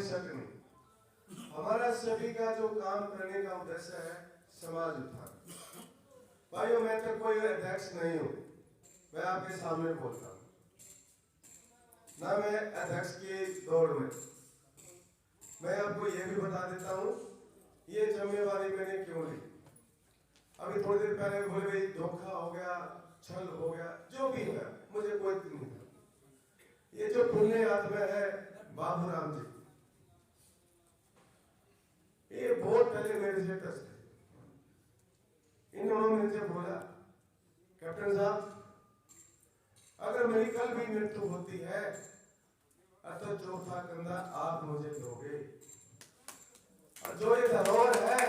कोई शक नहीं। हमारा सभी का जो काम करने का उद्देश्य है समाज उत्थान। भाइयों, मैं तो कोई अध्यक्ष नहीं हूं, मैं आपके सामने बोलता हूं ना, मैं अध्यक्ष की दौड़ में। मैं आपको यह भी बता देता हूं ये जिम्मेवारी मैंने क्यों ली। अभी थोड़ी देर पहले बोले भाई धोखा हो गया, छल हो गया, जो भी है मुझे कोई नहीं था। ये जो पुण्य आत्मा है बाबूराम जी, ये बहुत पहले मेरे से टच थे। इन्होंने मुझे बोला कैप्टन साहब, अगर मेरी कल भी मृत्यु होती है तो चौथा कंधा आप मुझे दोगे, और जो ये धरोहर है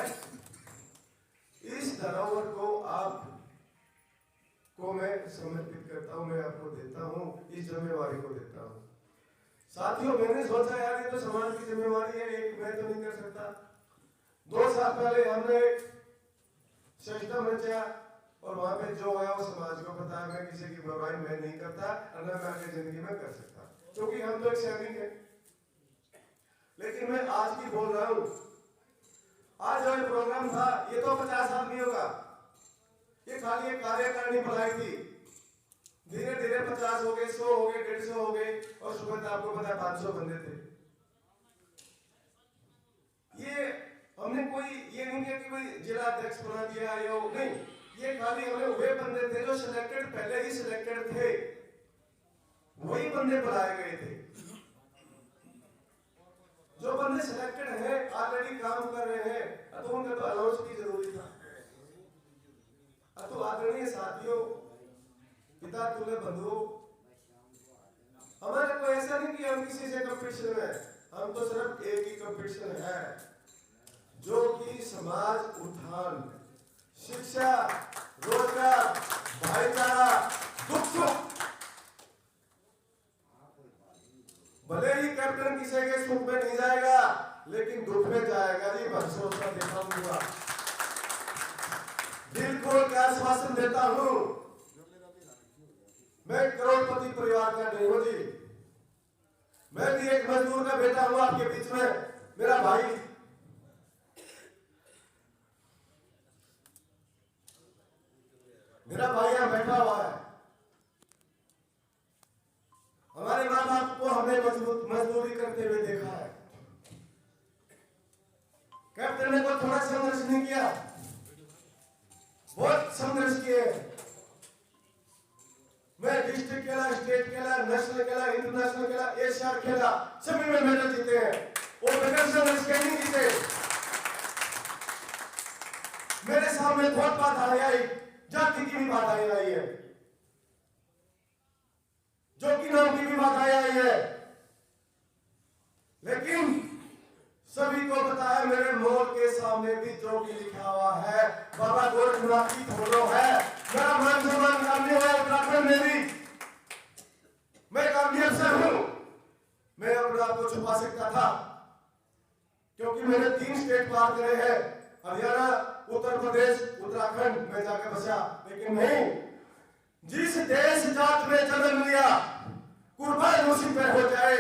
इस धरोहर को आप को मैं समर्पित करता हूं, मैं आपको देता हूं, इस जिम्मेवारी को देता हूं। साथियों, मैंने सोचा यार ये तो समाज की जिम्मेवारी है, एक मैं तो नहीं कर सकता। 2 साल पहले हमने एक सिस्टम रचा और वहां पे जो है वो समाज को पता है। मैं किसी की बुराई मैं नहीं करता और न मैं आगे जिंदगी में कर सकता, क्योंकि हम तो एक सैनिक हैं। लेकिन मैं आज की बोल रहा हूं, आज जो प्रोग्राम था ये तो 50 आदमियों का, ये खाली एक कार्यकारिणी बुलाई थी। धीरे धीरे 50 हो गए, 100 हो गए, 150 हो गए, और सुबह आपको पता है 500 बंदे थे। ये हमने कोई ये नहीं किया कि भाई जिला अध्यक्ष बना दिया या नहीं, ये खाली हमने वे बंदे थे जो सिलेक्टेड, पहले ही सिलेक्टेड थे, वही बंदे बुलाए गए थे। जो बंदे सिलेक्टेड हैं, ऑलरेडी काम कर रहे हैं, तो उनका तो अलाउंस की जरूरी था। तो आदरणीय साथियों, पिता तुल्य बंधुओं, हमारा कोई ऐसा नहीं कि हम किसी से कंपटीशन में, हम तो सिर्फ एक ही कंपटीशन है जो कि समाज उत्थान, शिक्षा, रोजगार, भाईचारा, दुख सुख। भले ही कैप्टन किसी के सुख में नहीं जाएगा लेकिन दुख में जाएगा जी, भरोसा दिखाऊंगा, दिल खोल के आश्वासन देता हूं। मैं करोड़पति परिवार का नहीं हूं जी, मैं भी एक मजदूर का बेटा हूं आपके बीच में। मेरा भाई यहां बैठा हुआ है। हमारे माँ बाप को हमने मजदूरी करते हुए देखा है। कैप्टन ने को थोड़ा संघर्ष नहीं किया, बहुत संघर्ष किए। मैं डिस्ट्रिक्ट खेला, स्टेट खेला, नेशनल खेला, इंटरनेशनल खेला, एशिया खेला, सभी में मेडल जीते हैं और बगैर संघर्ष के नहीं जीते। मेरे सामने बहुत बाधाएं आई, जाति की भी बाधाएं आई है, जो कि नाम की भी बाधाएं आई है, लेकिन सभी को पता है मेरे मोर के सामने भी जो कि लिखा हुआ है बाबा गोरखनाथ की फोटो है। मेरा मान सम्मान करने वाला उत्तराखंड में भी मैं कामयाब से हूं। मैं अपने आप को छुपा सकता था क्योंकि मैंने 3 स्टेट पार करे हैं, हरियाणा, उत्तर प्रदेश, उत्तराखंड में जाकर बसा। लेकिन नहीं, जिस देश जात में जन्म लिया कुर्बान उसी पे हो जाए।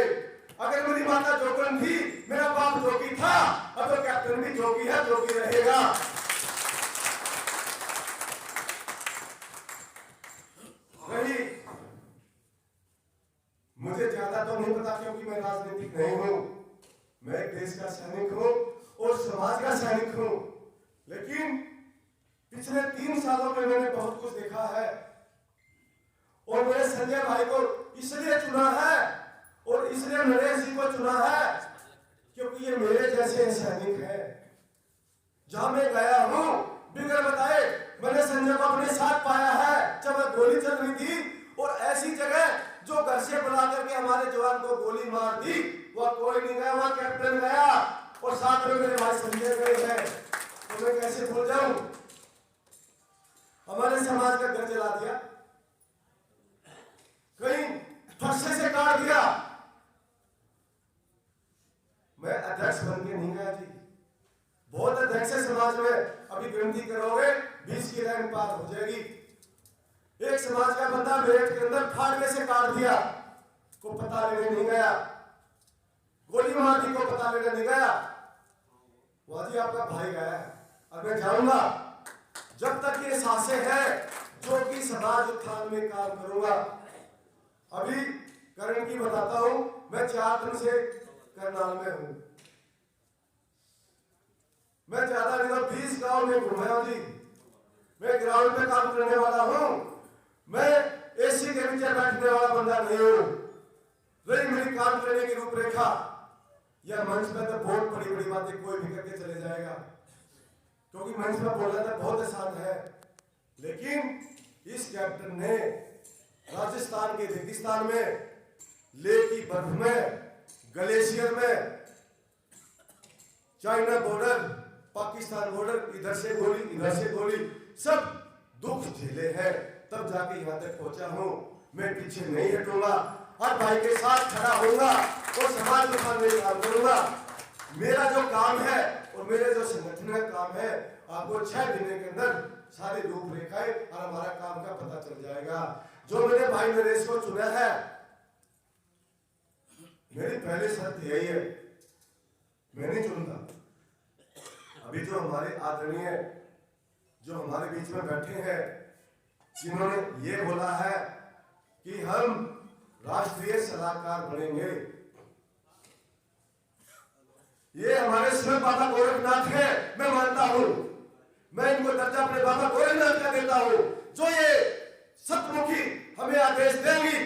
अगर मेरी माता जोगन थी, मेरा बाप जोगी था, अब तो कैप्टन भी जोगी है, जोगी रहेगा। नहीं, मुझे ज्यादा तो नहीं पता क्योंकि मैं राजनीतिक नहीं हूं, मैं देश का सैनिक हूं और समाज का सैनिक हूं। लेकिन पिछले 3 सालों में मैंने बहुत कुछ देखा है और मैंने संजय भाई को इसलिए चुना है और इसलिए नरेश जी को चुना है क्योंकि ये मेरे जैसे सैनिक हैं। जहां मैं गया हूं बिगड़ बताए मैंने संजय को अपने साथ पाया है जब गोली चल रही थी, और ऐसी जगह जो घर से बुला करके हमारे जवान को गोली मार दी वह कोई नहीं गया, वह कैप्टन गया और साथ में मेरे भाई संजय गए हैं। तो मैं कैसे भूल जाऊं? हमारे समाज का घर जला दिया, कहीं फरसे से काट दिया। मैं अध्यक्ष बन के नहीं गया जी, बहुत अध्यक्ष है समाज में, अभी गिनती करोगे 20 की लाइन पार हो जाएगी। एक समाज का बंदा मेरठ के अंदर फाड़ने से काट दिया, को पता लेने नहीं गया। गोली मार दी को पता लेने नहीं गया, वहां जी आपका भाई गया है। और मैं जाऊंगा जब तक ये सांसें हैं जो कि समाज उत्थान में काम करूंगा। अभी करण की बताता हूं, मैं 4 दिन से करनाल में हूं। मैं ज्यादा नहीं तो 20 गांव में घूमा हूं जी। मैं ग्राउंड पे काम करने वाला हूं। मैं एसी के नीचे बैठने वाला बंदा नहीं हूं। रही मेरी काम करने की रूपरेखा, या मंच पे तो बहुत बड़ी बड़ी बातें कोई भी करके चले जाएगा, क्योंकि मंच पे बोलना तो बहुत आसान है। लेकिन इस कैप्टन ने राजस्थान के रेगिस्तान में, लेह की बर्फ में, ग्लेशियर में, चाइना बॉर्डर, पाकिस्तान बॉर्डर, इधर से गोली इधर से गोली, सब दुख झेले हैं, तब जाके यहां तक पहुंचा हूं। मैं पीछे नहीं हटूंगा, हर भाई के साथ खड़ा होऊंगा और समाज उत्थान में काम करूंगा। मेरा जो काम है और मेरे जो संगठन का काम है, आपको 6 महीने के अंदर सारी रूपरेखाएं और हमारा काम का पता चल जाएगा। जो मेरे भाई नरेश को चुना है, मेरी पहली शर्त यही है, मैं नहीं चुनता। अभी जो हमारे आदरणीय जो हमारे बीच में बैठे हैं, जिन्होंने ये बोला है कि हम राष्ट्रीय सलाहकार बनेंगे, ये हमारे स्वयं बाबा गोरखनाथ है। मैं मानता हूं, मैं इनको दर्जा अपने बाबा गोरखनाथ का देता हूं। जो ये सतमुखी हमें आदेश देंगी,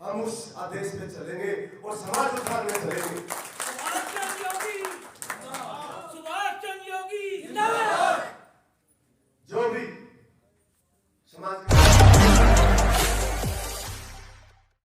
हम उस आदेश पे चलेंगे और समाज उत्थान में चलेंगे।